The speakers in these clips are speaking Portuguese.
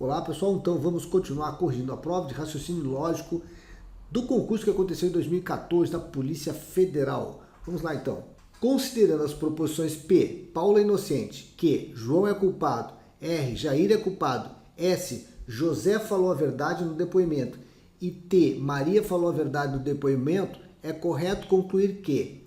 Olá pessoal, então vamos continuar corrigindo a prova de raciocínio lógico do concurso que aconteceu em 2014 da Polícia Federal. Vamos lá então. Considerando as proposições P, Paulo é inocente, Q, João é culpado, R, Jair é culpado, S, José falou a verdade no depoimento e T, Maria falou a verdade no depoimento, é correto concluir que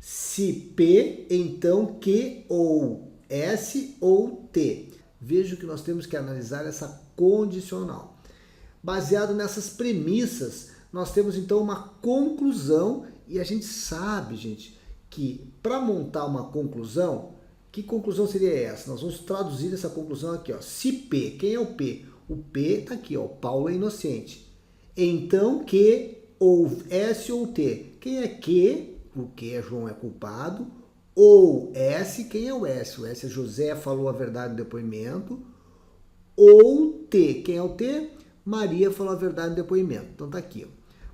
se P, então Q ou S ou T. Veja que nós temos que analisar essa condicional. Baseado nessas premissas, nós temos então uma conclusão e a gente sabe, gente, que para montar uma conclusão, que conclusão seria essa? Nós vamos traduzir essa conclusão aqui, ó. Se P, quem é o P? O P está aqui, ó, Paulo é inocente. Então Q ou S ou T. Quem é Q? O Q é João é culpado. Ou S, quem é o S? O S é José falou a verdade no depoimento. Ou T, quem é o T? Maria falou a verdade no depoimento. Então tá aqui.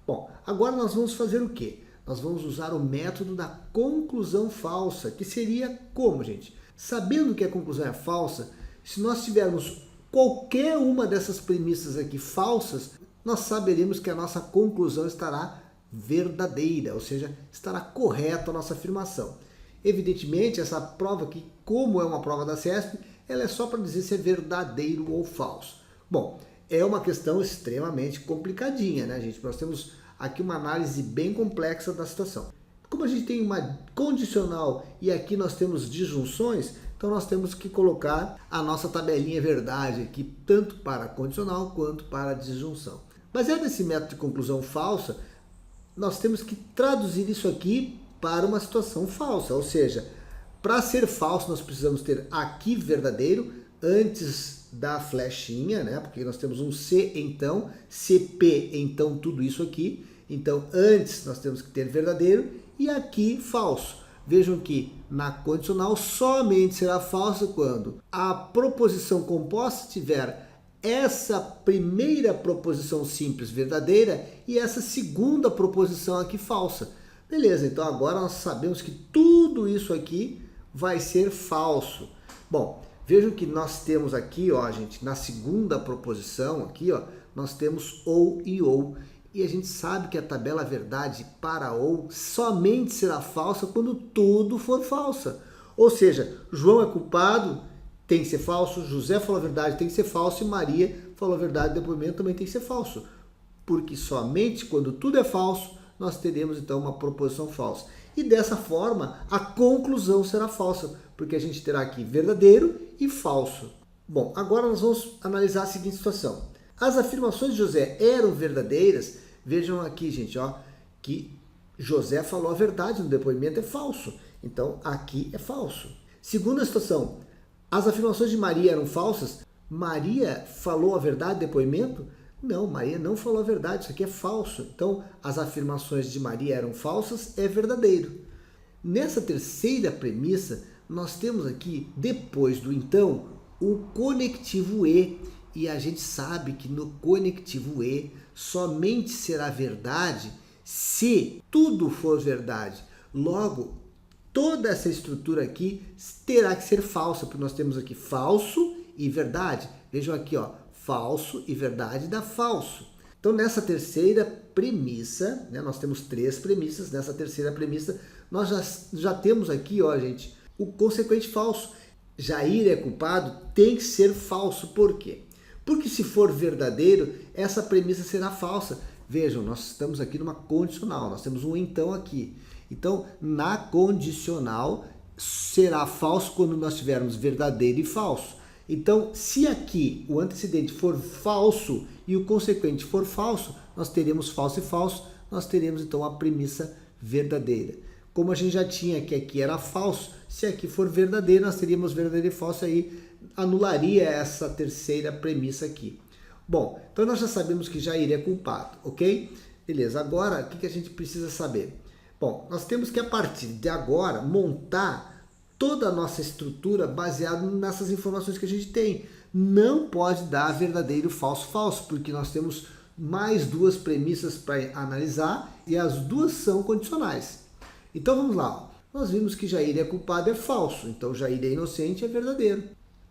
Bom, agora nós vamos fazer o quê? Nós vamos usar o método da conclusão falsa, que seria como, gente? Sabendo que a conclusão é falsa, se nós tivermos qualquer uma dessas premissas aqui falsas, nós saberemos que a nossa conclusão estará verdadeira, ou seja, estará correta a nossa afirmação. Evidentemente, essa prova aqui, como é uma prova da CESP, ela é só para dizer se é verdadeiro ou falso. Bom, é uma questão extremamente complicadinha, né, gente? Nós temos aqui uma análise bem complexa da situação. Como a gente tem uma condicional e aqui nós temos disjunções, então nós temos que colocar a nossa tabelinha verdade aqui, tanto para condicional quanto para disjunção. Baseado nesse método de conclusão falsa, nós temos que traduzir isso aqui para uma situação falsa, ou seja, para ser falso nós precisamos ter aqui verdadeiro antes da flechinha, né? Porque nós temos um C então, CP, então tudo isso aqui. Então antes nós temos que ter verdadeiro e aqui falso. Vejam que na condicional somente será falso quando a proposição composta tiver essa primeira proposição simples verdadeira e essa segunda proposição aqui falsa. Beleza, então agora nós sabemos que tudo isso aqui vai ser falso. Bom, vejam que nós temos aqui, ó, gente, na segunda proposição aqui, ó, nós temos ou e ou. E a gente sabe que a tabela verdade para ou somente será falsa quando tudo for falsa. Ou seja, João é culpado, tem que ser falso, José falou a verdade, tem que ser falso, e Maria falou a verdade, o depoimento também tem que ser falso. Porque somente quando tudo é falso, nós teremos então uma proposição falsa. E dessa forma, a conclusão será falsa, porque a gente terá aqui verdadeiro e falso. Bom, agora nós vamos analisar a seguinte situação. As afirmações de José eram verdadeiras. Vejam aqui, gente, ó, que José falou a verdade no depoimento, é falso. Então, aqui é falso. Segunda situação, as afirmações de Maria eram falsas. Maria falou a verdade no depoimento? Não, Maria não falou a verdade, isso aqui é falso. Então, as afirmações de Maria eram falsas, é verdadeiro. Nessa terceira premissa, nós temos aqui, depois do então, o conectivo E. E a gente sabe que no conectivo E, somente será verdade se tudo for verdade. Logo, toda essa estrutura aqui terá que ser falsa, porque nós temos aqui falso e verdade. Vejam aqui, ó. Falso e verdade dá falso. Então, nessa terceira premissa, né, nós temos três premissas. Nessa terceira premissa, nós já temos aqui, ó, gente, o consequente falso. Jair é culpado, tem que ser falso. Por quê? Porque se for verdadeiro, essa premissa será falsa. Vejam, nós estamos aqui numa condicional, nós temos um então aqui. Então, na condicional, será falso quando nós tivermos verdadeiro e falso. Então, se aqui o antecedente for falso e o consequente for falso, nós teremos falso e falso, nós teremos então a premissa verdadeira. Como a gente já tinha que aqui era falso, se aqui for verdadeiro, nós teríamos verdadeiro e falso, aí anularia essa terceira premissa aqui. Bom, então nós já sabemos que Jair é culpado, ok? Beleza, agora o que a gente precisa saber? Bom, nós temos que a partir de agora montar toda a nossa estrutura baseada nessas informações que a gente tem. Não pode dar verdadeiro, falso, falso, porque nós temos mais duas premissas para analisar e as duas são condicionais. Então vamos lá. Nós vimos que Jair é culpado, é falso. Então Jair é inocente, é verdadeiro.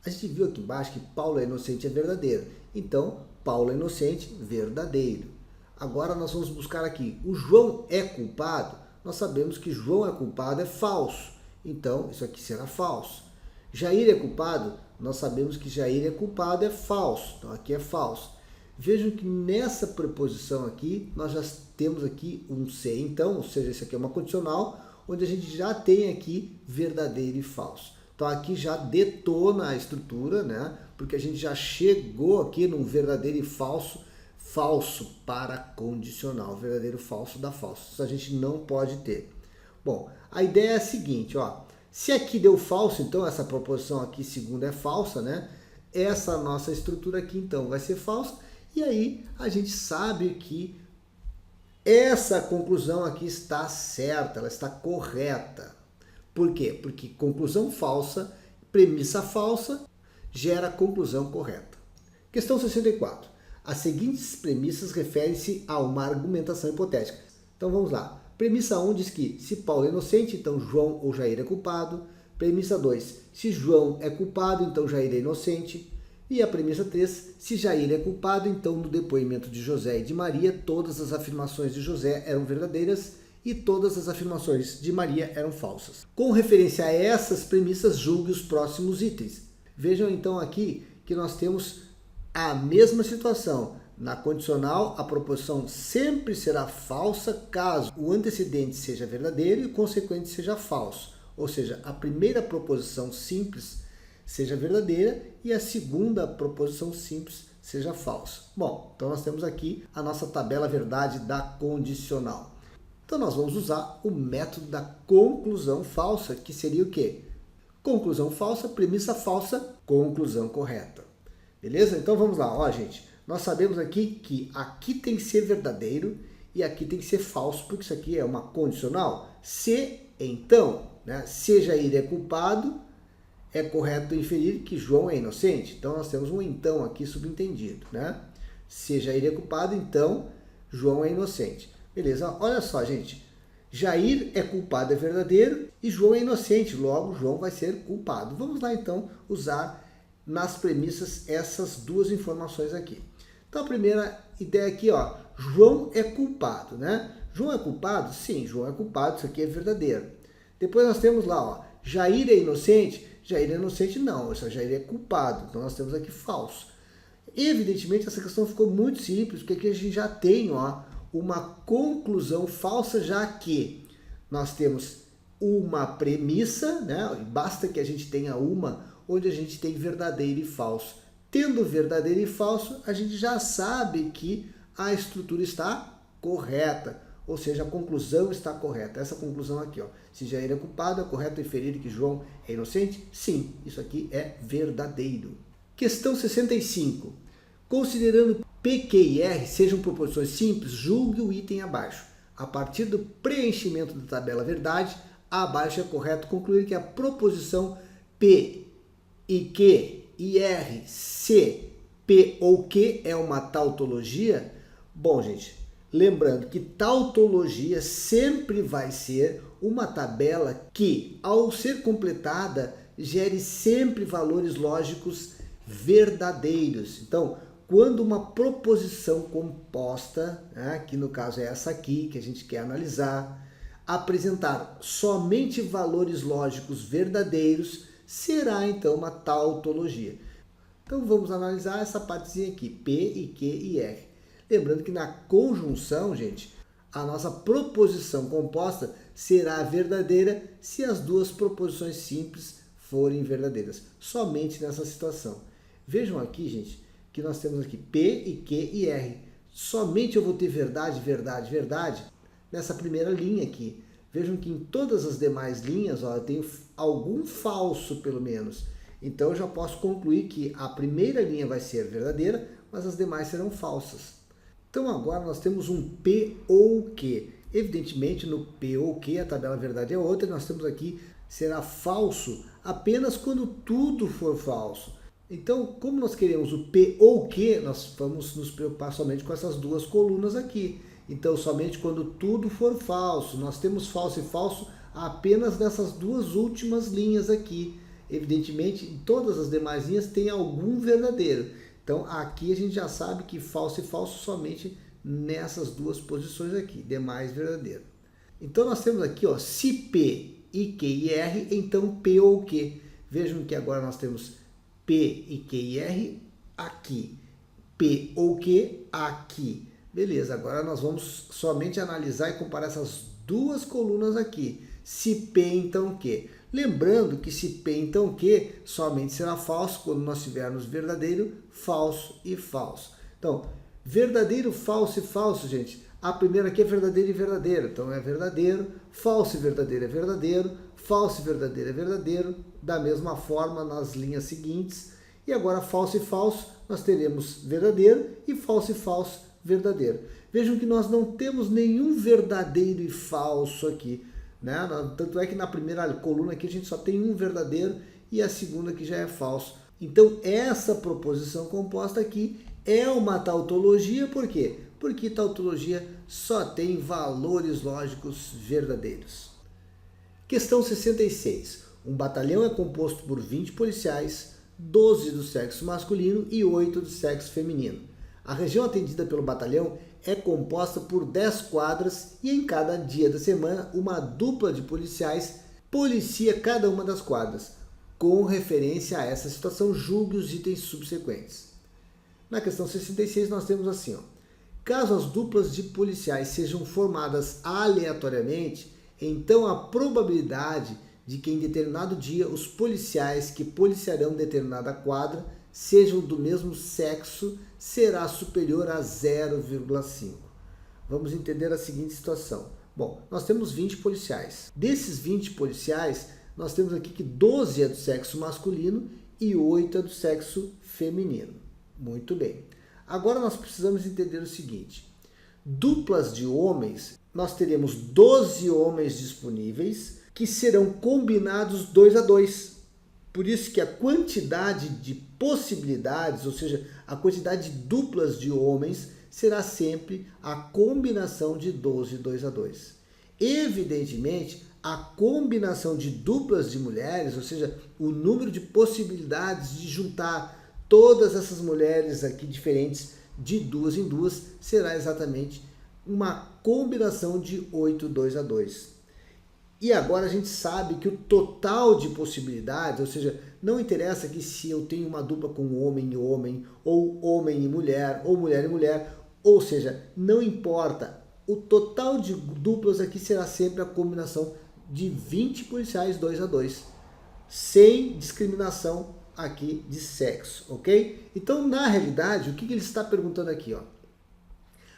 A gente viu aqui embaixo que Paulo é inocente é verdadeiro. Então, Paulo é inocente, verdadeiro. Agora nós vamos buscar aqui, o João é culpado? Nós sabemos que João é culpado, é falso. Então, isso aqui será falso. Jair é culpado? Nós sabemos que Jair é culpado, é falso. Então, aqui é falso. Vejam que nessa preposição aqui, nós já temos aqui um se, então, ou seja, isso aqui é uma condicional, onde a gente já tem aqui verdadeiro e falso. Então, aqui já detona a estrutura, né? Porque a gente já chegou aqui num verdadeiro e falso, falso para condicional, verdadeiro falso dá falso. Isso a gente não pode ter. Bom, a ideia é a seguinte, ó. Se aqui deu falso, então essa proposição aqui segunda é falsa, né? Essa nossa estrutura aqui, então, vai ser falsa. E aí a gente sabe que essa conclusão aqui está certa, ela está correta. Por quê? Porque conclusão falsa, premissa falsa, gera conclusão correta. Questão 64. As seguintes premissas referem-se a uma argumentação hipotética. Então vamos lá. Premissa 1 diz que se Paulo é inocente, então João ou Jair é culpado. Premissa 2, se João é culpado, então Jair é inocente. E a premissa 3, se Jair é culpado, então no depoimento de José e de Maria, todas as afirmações de José eram verdadeiras e todas as afirmações de Maria eram falsas. Com referência a essas premissas, julgue os próximos itens. Vejam então aqui que nós temos a mesma situação. Na condicional, a proposição sempre será falsa caso o antecedente seja verdadeiro e o consequente seja falso. Ou seja, a primeira proposição simples seja verdadeira e a segunda proposição simples seja falsa. Bom, então nós temos aqui a nossa tabela verdade da condicional. Então nós vamos usar o método da conclusão falsa, que seria o quê? Conclusão falsa, premissa falsa, conclusão correta. Beleza? Então vamos lá, ó gente, nós sabemos aqui que aqui tem que ser verdadeiro e aqui tem que ser falso, porque isso aqui é uma condicional. Se, então, né, se Jair é culpado, é correto inferir que João é inocente. Então nós temos um então aqui subentendido, né? Se Jair é culpado, então João é inocente. Beleza? Olha só, gente. Jair é culpado, é verdadeiro, e João é inocente, logo João vai ser culpado. Vamos lá então usar nas premissas essas duas informações aqui. Então a primeira ideia aqui, ó, João é culpado, né? João é culpado? Sim, João é culpado, isso aqui é verdadeiro. Depois nós temos lá, ó, Jair é inocente? Jair é inocente? Não, Jair é culpado, então nós temos aqui falso. Evidentemente essa questão ficou muito simples, porque aqui a gente já tem, ó, uma conclusão falsa, já que nós temos uma premissa, né? Basta que a gente tenha uma onde a gente tem verdadeiro e falso. Tendo verdadeiro e falso, a gente já sabe que a estrutura está correta, ou seja, a conclusão está correta. Essa conclusão aqui, ó, se Jair é culpado, é correto inferir que João é inocente? Sim, isso aqui é verdadeiro. Questão 65. Considerando P, Q e R sejam proposições simples, julgue o item abaixo. A partir do preenchimento da tabela verdade, abaixo é correto concluir que a proposição P e Q e R, C, P ou Q é uma tautologia? Bom, gente, lembrando que tautologia sempre vai ser uma tabela que, ao ser completada, gere sempre valores lógicos verdadeiros. Então, quando uma proposição composta, né, que no caso é essa aqui que a gente quer analisar, apresentar somente valores lógicos verdadeiros, será então uma tautologia. Então vamos analisar essa partezinha aqui, P e Q e R. Lembrando que na conjunção, gente, a nossa proposição composta será verdadeira se as duas proposições simples forem verdadeiras. Somente nessa situação. Vejam aqui, gente, que nós temos aqui P e Q e R. Somente eu vou ter verdade, verdade, verdade nessa primeira linha aqui. Vejam que em todas as demais linhas, ó, eu tenho algum falso, pelo menos. Então, eu já posso concluir que a primeira linha vai ser verdadeira, mas as demais serão falsas. Então, agora nós temos um P ou Q. Evidentemente, no P ou Q, a tabela verdade é outra. Nós temos aqui, será falso apenas quando tudo for falso. Então, como nós queremos o P ou Q, nós vamos nos preocupar somente com essas duas colunas aqui. Então, somente quando tudo for falso. Nós temos falso e falso apenas nessas duas últimas linhas aqui. Evidentemente, em todas as demais linhas tem algum verdadeiro. Então, aqui a gente já sabe que falso e falso somente nessas duas posições aqui, demais verdadeiro. Então, nós temos aqui, ó, se P e Q e R, então P ou Q. Vejam que agora nós temos P e Q e R aqui, P ou Q aqui. Beleza, agora nós vamos somente analisar e comparar essas duas colunas aqui. Se P, então Q. Lembrando que se P, então Q, somente será falso quando nós tivermos verdadeiro, falso e falso. Então, verdadeiro, falso e falso, gente. A primeira aqui é verdadeiro e verdadeiro. Então, é verdadeiro, falso e verdadeiro é verdadeiro, falso e verdadeiro é verdadeiro. Da mesma forma, nas linhas seguintes. E agora, falso e falso, nós teremos verdadeiro e falso, verdadeiro. Vejam que nós não temos nenhum verdadeiro e falso aqui, né? Tanto é que na primeira coluna aqui a gente só tem um verdadeiro e a segunda que já é falso. Então essa proposição composta aqui é uma tautologia, por quê? Porque tautologia só tem valores lógicos verdadeiros. Questão 66. Um batalhão é composto por 20 policiais, 12 do sexo masculino e 8 do sexo feminino. A região atendida pelo batalhão é composta por 10 quadras e em cada dia da semana uma dupla de policiais policia cada uma das quadras. Com referência a essa situação, julgue os itens subsequentes. Na questão 66 nós temos assim, ó, caso as duplas de policiais sejam formadas aleatoriamente, então a probabilidade de que em determinado dia os policiais que policiarão determinada quadra sejam do mesmo sexo será superior a 0,5. Vamos entender a seguinte situação. Bom, nós temos 20 policiais. Desses 20 policiais, nós temos aqui que 12 é do sexo masculino e 8 é do sexo feminino. Muito bem. Agora nós precisamos entender o seguinte. Duplas de homens, nós teremos 12 homens disponíveis que serão combinados 2 a 2. Por isso que a quantidade de possibilidades, ou seja, a quantidade de duplas de homens, será sempre a combinação de 12 2 a 2. Evidentemente, a combinação de duplas de mulheres, ou seja, o número de possibilidades de juntar todas essas mulheres aqui diferentes de duas em duas, será exatamente uma combinação de 8 2 a 2. E agora a gente sabe que o total de possibilidades, ou seja, não interessa que se eu tenho uma dupla com homem e homem, ou homem e mulher, ou mulher, ou seja, não importa. O total de duplas aqui será sempre a combinação de 20 policiais 2 a 2, sem discriminação aqui de sexo, ok? Então, na realidade, o que ele está perguntando aqui, ó?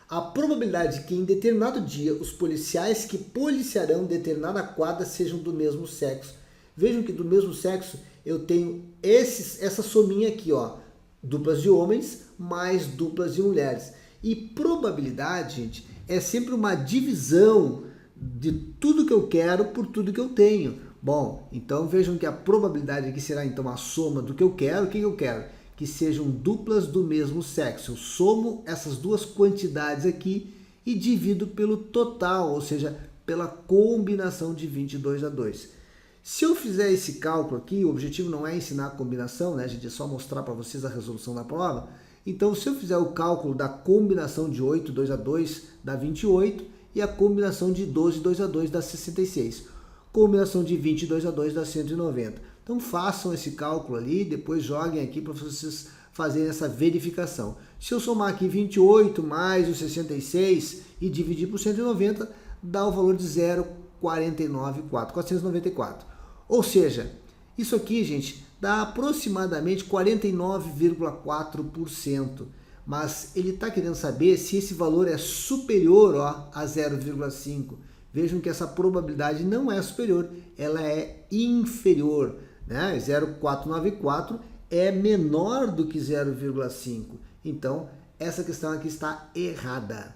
A probabilidade de que em determinado dia os policiais que policiarão determinada quadra sejam do mesmo sexo. Vejam que do mesmo sexo eu tenho essa sominha aqui, ó, duplas de homens mais duplas de mulheres. E probabilidade, gente, é sempre uma divisão de tudo que eu quero por tudo que eu tenho. Bom, então vejam que a probabilidade aqui será então a soma do que eu quero. O que eu quero? Que sejam duplas do mesmo sexo. Eu somo essas duas quantidades aqui e divido pelo total, ou seja, pela combinação de 22 a 2. Se eu fizer esse cálculo aqui, o objetivo não é ensinar a combinação, né, gente? É só mostrar para vocês a resolução da prova. Então, se eu fizer o cálculo da combinação de 8 2 a 2 dá 28 e a combinação de 12 2 a 2 dá 66. Combinação de 22 a 2 dá 190. Então façam esse cálculo ali, depois joguem aqui para vocês fazerem essa verificação. Se eu somar aqui 28 mais o 66 e dividir por 190, dá o valor de 494. Ou seja, isso aqui, gente, dá aproximadamente 49,4%. Mas ele está querendo saber se esse valor é superior, ó, a 0,5. Vejam que essa probabilidade não é superior, ela é inferior. Né? 0,494 é menor do que 0,5. Então, essa questão aqui está errada.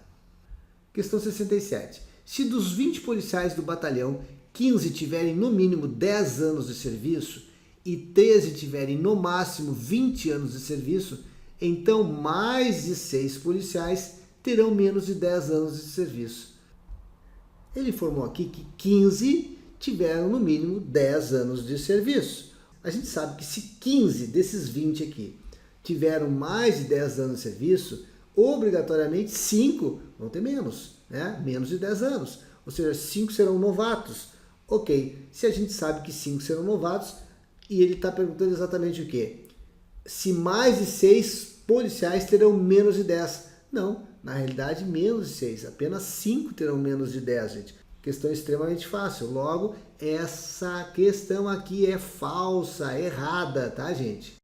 Questão 67. Se dos 20 policiais do batalhão, 15 tiverem no mínimo 10 anos de serviço e 13 tiverem no máximo 20 anos de serviço, então mais de 6 policiais terão menos de 10 anos de serviço. Ele informou aqui que 15 tiveram no mínimo 10 anos de serviço. A gente sabe que se 15 desses 20 aqui tiveram mais de 10 anos de serviço, obrigatoriamente 5 vão ter menos, né? Menos de 10 anos. Ou seja, 5 serão novatos. Ok, se a gente sabe que 5 serão novatos, e ele está perguntando exatamente o quê? Se mais de 6 policiais terão menos de 10. Não, na realidade menos de 6, apenas 5 terão menos de 10, gente. Questão extremamente fácil. Logo, essa questão aqui é falsa, errada, tá, gente?